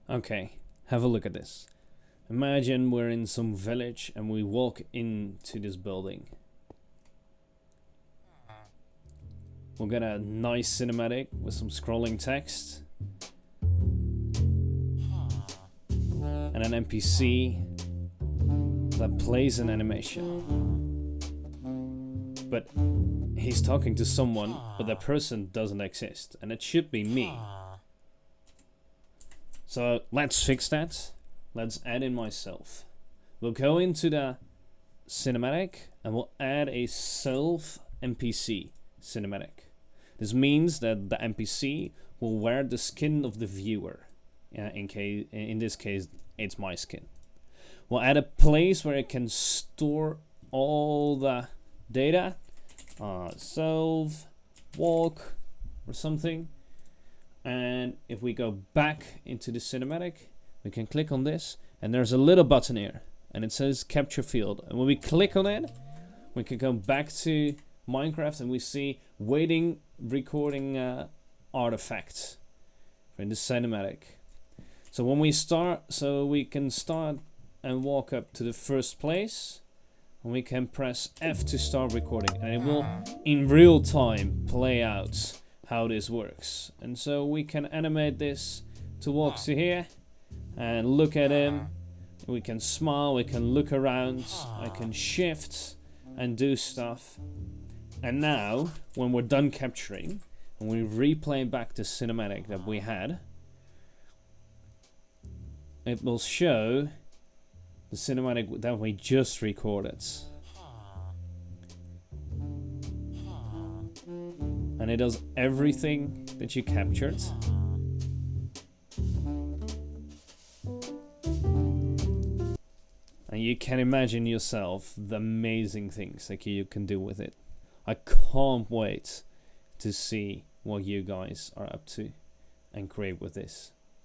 Okay, have a look at this. Imagine we're in some village and we walk into this building. We'll get a nice cinematic with some scrolling text. And an NPC that plays an animation. But he's talking to someone, but that person doesn't exist. And it should be me. So let's fix that. Let's add in myself. We'll go into the cinematic and we'll add a self NPC cinematic. This means that the NPC will wear the skin of the viewer. In this case, it's my skin. We'll add a place where it can store all the data. Self, walk, or something. And if we go back into the cinematic, we can click on this, and there's a little button here, and it says capture field. And when we click on it, we can go back to Minecraft, and we see waiting recording artifacts in the cinematic. So when we start, so we can start and walk up to the first place, and we can press F to start recording, and it will in real time play out how this works. And so we can animate this to walk to here and look at him. We can smile, we can look around, I can shift and do stuff. And now when we're done capturing and we replay back the cinematic that we had, it will show the cinematic that we just recorded. And it does everything that you captured. And you can imagine yourself the amazing things that you can do with it. I can't wait to see what you guys are up to and create with this.